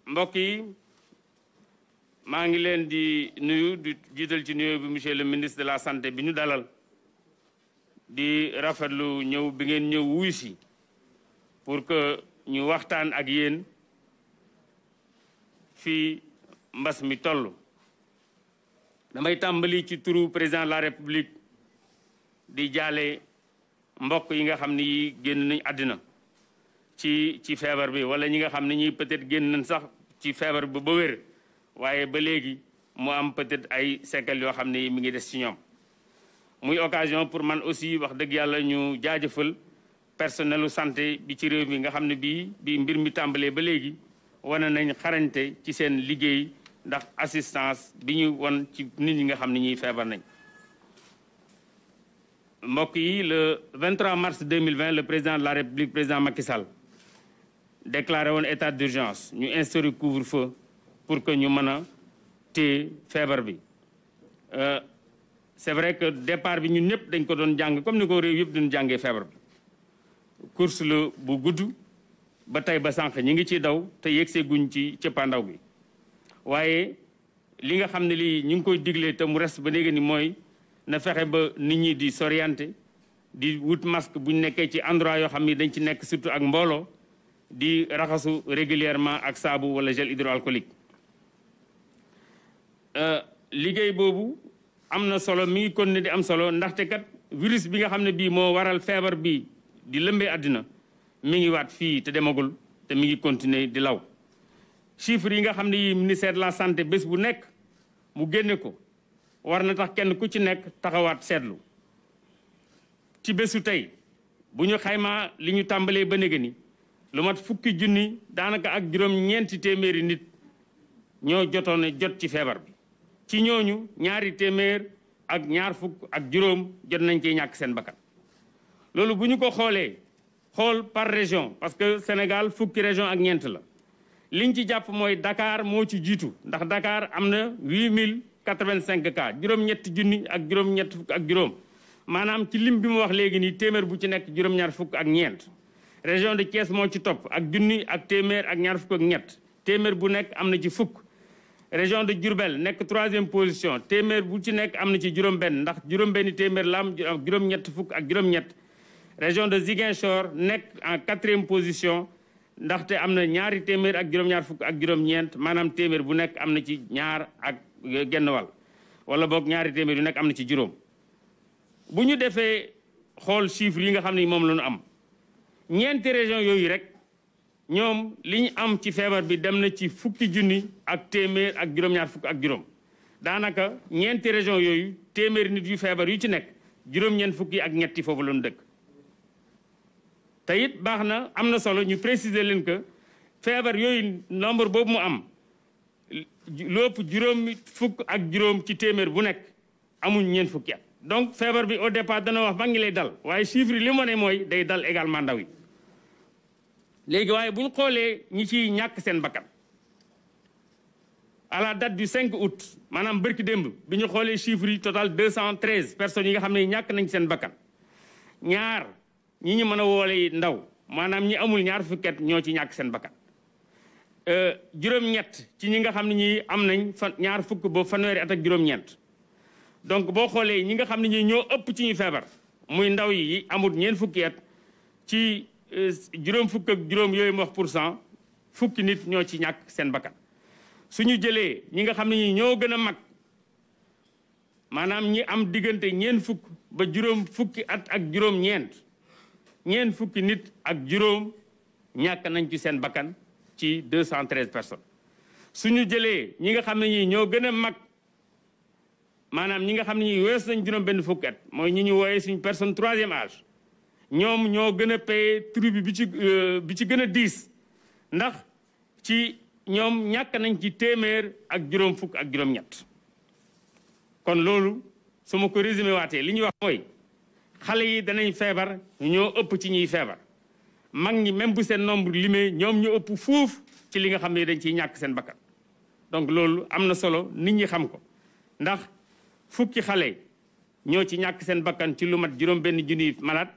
mbokk yi maa ngi leen di nuyu di jiital ci nuyu bi monsieur le ministre de la santé bi ñu dalal di rafetlu ñëw bi ngeen ñëw wuy si pour que ñu waxtaan ak yéen fii mbas mi toll. damay tàmbali ci turu président de la république di jaale mbokk yi nga xam ni yi génn nañ àddina ci feebar bi wala ñi nga xam ne ñi peut-être génn nañ sax ci feebar bi ba wér waaye ba léegi mu am peut-être ay séquelles yoo xam ne mi ngi des ci ñoom. muy occasion pour man aussi wax dëgg yàlla ñu jaajëfal personnelu santé bi ci réew mi nga xam ne bi mbir mi tàmbalee ba léegi wane nañ xarañte ci seen liggéey ndax assistance bi ñu won ci nit ñi nga xam ne ñiy feebar nañ. mbokk yi le 23 mars 2020 le président de la république président Macky Sall déclaré woon état d'urgence ñu instauré couvre-feu pour que ñu mën a téye feebar bi. c'est vrai que départ bi ñun ñëpp dañ ko doon jàng comme ni ko réew yëpp duñu jàngee feebar bi course la bu gudd ba tey ba sànq ñi ngi ci daw te yegsee guñ ci cëppaandaw gi waaye li nga xam ne lii ñu ngi koy digle te mu reste ba léegi ni mooy na fexe ba nit ñi di s'orienter di wut masque buñ nekkee ci endroit yoo xam ni dañ ci nekk surtout ak mbooloo di raxasu régulièrement ak saabu wala gel hydroalcoolique. liggéey boobu am na solo mi ngi continuer di am solo ndaxte kat virus bi nga xam ne bii moo waral feebar bi di lëmbee àddina mi ngi waat fii te demagul te mi ngi continuer di law. chiffres yi nga xam ne yi ministère de la santé bés bu nekk mu génne ko war na tax kenn ku ci nekk taxawaat seetlu ci bésu tey bu ñu xaymaa li ñu tàmbalee ba néega ni lu mat fukki junni daanaka ak juróom-ñeenti téeméeri nit ñoo jotoon jot ci feebar bi. ci ñooñu ñaari téeméer ak ñaar fukk ak juróom jot nañ ci ñàkk seen bakkan loolu bu ñu ko xoolee xool par région parce que Sénégal fukki région ak ñeent la liñ ci jàpp mooy Dakar moo ci jiitu ndax Dakar am na 8085 cas juróom-ñetti junni ak juróom-ñett fukk ak juróom maanaam ci lim bi mu wax léegi nii téeméer bu ci nekk juróom-ñaar fukk ak ñeent. région de Thiès moo ci topp ak junni ak téeméer ak ñaar fukk ak ñett téeméer bu nekk am na ci fukk. région de Diourbel nekk 3e position téeméer bu ci nekk am na ci juróom-benn ndax juróom-benni téeméer la am juróom-ñett fukk ak juróom-ñett. région de Ziguinchor nekk en 4e position ndaxte am na ñaari téeméer ak juróom-ñaar fukk ak juróom-ñeent maanaam téeméer bu nekk am na ci ñaar ak genn wàll wala boog ñaari téeméer yu nekk am na ci juróom. bu ñu defee xool chiffres yi nga xam ne moom la ñu am ñeenti région yooyu rek. ñoom li ñu am ci feebar bi dem na ci fukki junni ak téeméer ak juróom-ñaar fukk ak juróom daanaka ñeenti région yooyu téeméeri nit yu feebar yu ci nekk juróom-ñeent fukki ak ñetti foofu la ñu dëkk. te it baax na am na solo ñu préciser leen que feebar yooyu nombre boobu mu am lu ëpp juróomi fukk ak juróom ci téeméer bu nekk amuñ ñeent fukki at. donc feebar bi au départ dana wax ba ngi lay dal waaye chiffre yi li mu ne mooy day dal également ndaw yi. léegi waaye bu ñu xoolee ñi ciy ñàkk seen bakkan à la date du 5 août maanaam bërki démb bi ñu xoolee chiffres yi total 213 personnes yi nga xam ne ñàkk nañ seen bakkan ñaar ñi ñu mën a woole ndaw maanaam ñi amul ñaar fukki at ñoo ci ñàkk seen bakkan juróom-ñett ci ñi nga xam ne ñi am nañ ñaar fukk ba fanweeri at ak juróom-ñeent donc boo xoolee ñi nga xam ne ñi ñoo ëpp ci ñu feebar muy ndaw yi amul ñeent fukki at ci juróom fukk ak juróom yooyu mu wax %, fukki nit ñoo ci ñàkk seen bakkan suñu jëlee ñi nga xam ne ñi ñoo gën a mag maanaam ñi am diggante ñeent fukk ba juróom fukki at ak juróom-ñeent ñeent fukki nit ak juróom ñàkk nañ ci seen bakkan ci 213 personnes suñu jëlee ñi nga xam ne ñi ñoo gën a mag maanaam ñi nga xam ne ñi wees nañ juróom benn fukki at mooy ñi ñu wooyee suñu personne 3e âge ñoom ñoo gën a paye tribu bi ci gën a diis ndax ci ñoom ñàkk nañ ci téeméer ak juróom fukk ak juróom-ñett kon loolu su ma ko résumé waatee li ñuy wax mooy xale yi danañ feebar ñoo ëpp ci ñuy feebar mag ñi même bu seen nombre limé ñoom ñu ëpp fuuf ci li nga xam ne dañ ciy ñàkk seen bakkan donc loolu am na solo nit ñi xam ko ndax fukki xale ñoo ci ñàkk seen bakkan ci lu mat juróom benn junniy malade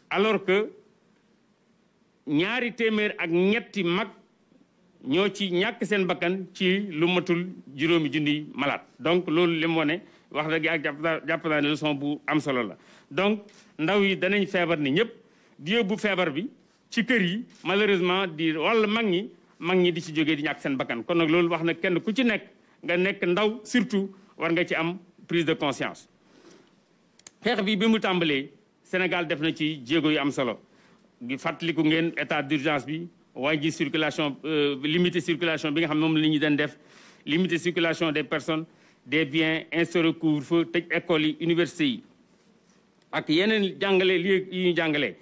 alors que ñaari téeméer ak ñetti mag ñoo ci ñàkk seen bakkan ci lu matul juróomi junniy malade. Donc loolu li mu wane wax dëgg ak jàpp naa ne leçon bu am solo la. Donc ndaw yi danañ feebar ni ñëpp di yóbbu feebar bi ci kër yi malheureusement di wàll mag ñi di ci jógee di ñàkk seen bakkan. kon nag loolu wax na kenn ku ci nekk nga nekk ndaw surtout war nga ci am prise de conscience. xeex bi mu tàmbalee Sénégal def na ci jéego yu am solo gi fàttaliku ngeen état d'urgence bi wàññi circulation limiter circulation bi nga xam ne moom la ñu doon def limiter circulation des personnes des biens instaurer couvre-feu tëj écoles yi université yi ak yeneen jàngale lieu yi ñu jàngalee.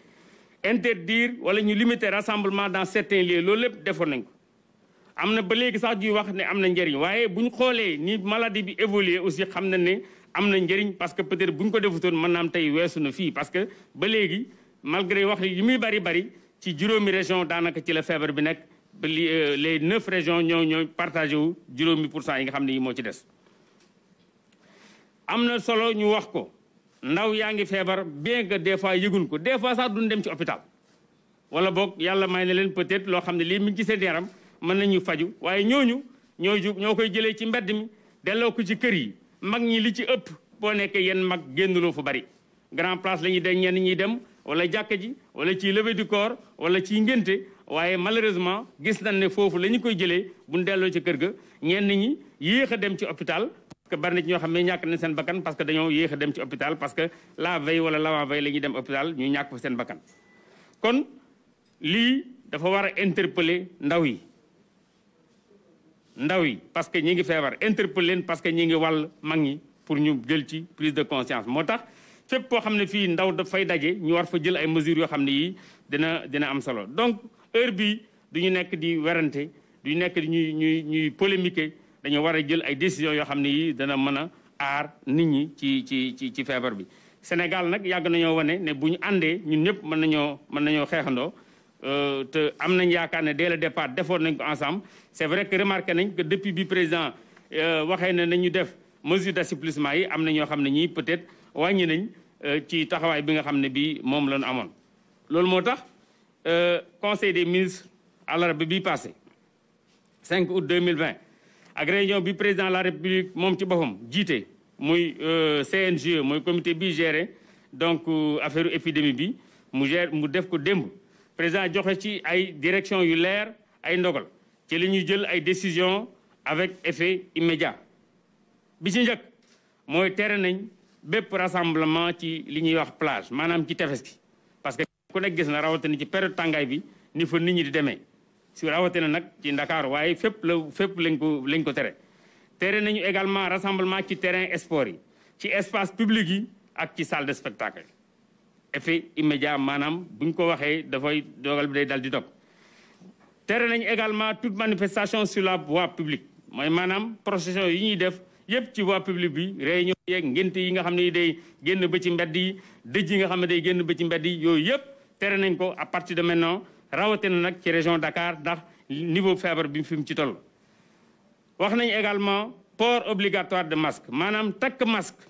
interdire wala ñu limiter rassemblement dans certains lieux loolu lépp defoon nañ ko am na ba léegi sax ñuy wax ne am na njëriñ waaye bu ñu xoolee ni maladie bi évoluer aussi xam na ne am na njëriñ parce que peut-être bu ñu ko defutoon mën naa am tey weesu na fii parce que ba léegi malgré wax yi muy bari ci juróomi région daanaka ci la feebar bi nekk ba les 9 régions ñoo partagé wu juróomi % yi nga xam ne yi moo ci des. am na solo ñu wax ko ndaw yaa ngi feebar bien que des fois yëgun ko des fois sax duñ dem ci hôpital wala boog yàlla may na leen peut-être loo xam ne lii mi ngi ci seen yaram mën nañu faju waaye ñooñu ñoo koy jëlee ci mbedd mi delloo ko ci kër yi. mag ñi li ci ëpp boo nekkee yenn mag génnuloo fu bari grand place la ñuy dem ñenn ñiy dem wala jàkka ji wala ci levée du corps wala ci ngénte waaye malheureusement gis nañ ne foofu la ñu koy jëlee buñ delloo ci kër ga ñenn ñi yéex a dem ci hôpital parce que bari na ci ñoo xam ne ñàkk nañ seen bakkan parce que dañoo yéex a dem ci hôpital parce que la veille wala l'avant-veille la ñuy dem hôpital ñu ñàkk fa seen bakkan kon lii dafa war a interpeller ndaw yi parce que ñi ngi feebar interpeller leen parce que ñi ngi wàll mag ñi pour ñu jël ci prise de conscience moo tax fépp koo xam ne fii ndaw dafay daje ñu war fa jël ay mesures yoo xam ne yii dina am solo donc heure bi du ñu nekk di werante du ñu nekk di ñuy polémiquer dañoo war a jël ay décisions yoo xam ne yii dana mën a aar nit ñi ci feebar bi. Sénégal nag yàgg nañoo wane ne bu ñu àndee ñun ñëpp mën nañoo xeexandoo. te am nañ yaakaar ne dès le départ defoon nañ ko ensemble c'est vrai que remarqué nañ que depuis bi président waxee ne nañu def mesure d'assouplissement yi am na ñoo xam ne ñii peut-être wàññi nañ ci taxawaay bi nga xam ne bii moom la ñu amoon. loolu moo tax conseil des ministres àllarba bi passé 5 août 2020 ak réunion bi président de la république moom ci boppam jiite muy CNGE mooy comité bi géré donc affaire épidémie bi mu def ko démb. président joxe ci ay direction yu leer ay ndogal ci li ñuy jël ay décisions avec effet immédiat bi ci njëkk mooy tere nañ bépp rassemblement ci li ñuy wax plage maanaam ci tefes gi parce que ku nekk gis na rawatina ci période tàngaay bi ni fa nit ñi di demee si rawatina nag ci Ndakaaru waaye fépp lañ ko tere nañu également rassemblement ci terrain sport yi ci espace public yi ak ci salle de spectacle effet immédiat maanaam bu ñu ko waxee dafay dogal bi day dal di dog tere nañu également toute manifestation sur la voie publique mooy maanaam procession yi ñuy def yëpp ci voie publique bi réunion yeeg ngénte yi nga xam ne day génn ba ci mbedd yi dëj yi nga xam ne day génn ba ci mbedd yi yooyu yëpp tere nañ ko à partir de maintenant rawatina nag ci région Dakar ndax niveau feebar bi fi mu ci toll. wax nañ également port obligatoire de masque maanaam takk masque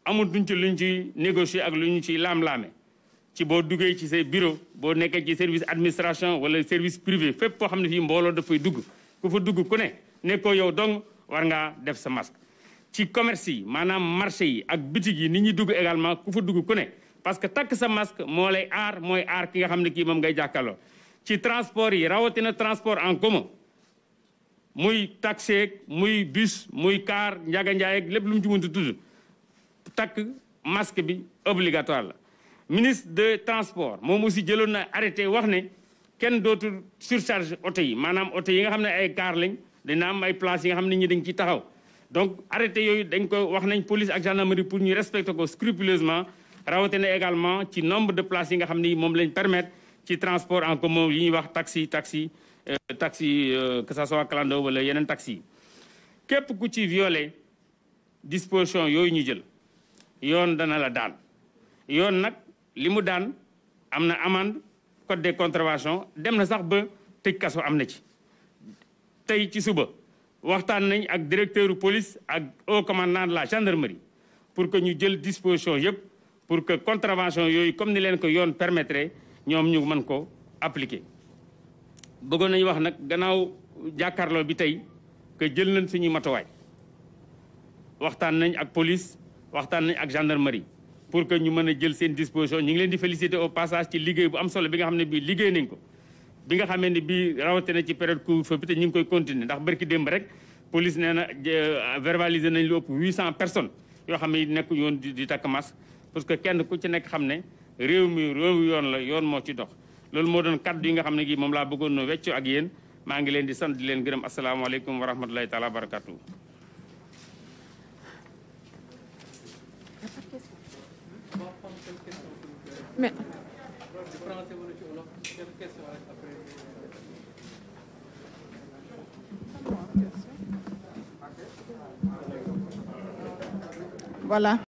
amul duñ ci luñ ci négocier ak lu ñu ci laam-laame ci boo duggee ci say bureau boo nekkee ci service administration wala service privé fépp koo xam ne fii mbooloo dafay dugg ku fa dugg ku ne nekkoo yow dong war ngaa def sa masque. ci commerce yi maanaam marché yi ak boutique yi nit ñi dugg également ku fa dugg ku ne parce que takk sa masque moo lay aar mooy aar ki nga xam ne kii moom ngay jàkkaarloo. ci transport yi rawatina transport en commun muy taxi muy bus muy car njaga njaay ak lépp lu mu ci mënti tudd takk masque bi obligatoire la. ministre de transport moom aussi jëloon na arrêté wax ne kenn dootul surcharge oto yi maanaam oto yi nga xam ne ay car lañ dina am ay places yi nga xam ne ñi dañ ciy taxaw donc arrêté yooyu dañ ko wax nañ police ak gendarmerie pour ñu respecter ko scrupuleusement rawatina également ci nombre de places yi nga xam ne moom lañ permettre ci transport en commun yi ñuy wax taxi que ça soit clando wala yeneen taxi yi képp ku ci violé disposition yooyu ñu jël yoon dana la daan yoon nag li mu daan am na amende code des contraventions dem na sax ba tëj kaso am na ci. tey ci suba waxtaan nañ ak directeur police ak haut commandant de la gendarmerie pour que ñu jël disposition yëpp pour que contravention yooyu comme ni leen ko yoon permettre ñoom ñu mën ko appliquer. bëggoon nañu wax nag gannaaw jàkkaarloo bi tey que jël nañ suñuy matuwaay waxtaan nañ ak police waxtaan nañ ak gendarmerie pour que ñu mën a jël seen disposition ñu ngi leen di féliciter au passage ci liggéey bu am solo bi nga xam ne bii liggéey nañ ko bi nga xamee ne bii rawatina ci période couvre-feu bi te ñu ngi koy continuer ndax barki démb rek police nee na verbaliser nañ lu ëpp 800 personnes yoo xam ne nekk yoon di takk masque parce que kenn ku ci nekk xam ne réew mi yoon la yoon moo ci dox loolu moo doon kaddu yi nga xam ne gi moom laa bëggoon no weccu ak yéen maa ngi leen di sant di leen gërëm asalaamaaleykum wa rahmatulahi taala wa barakatuh. Mais... Voilà.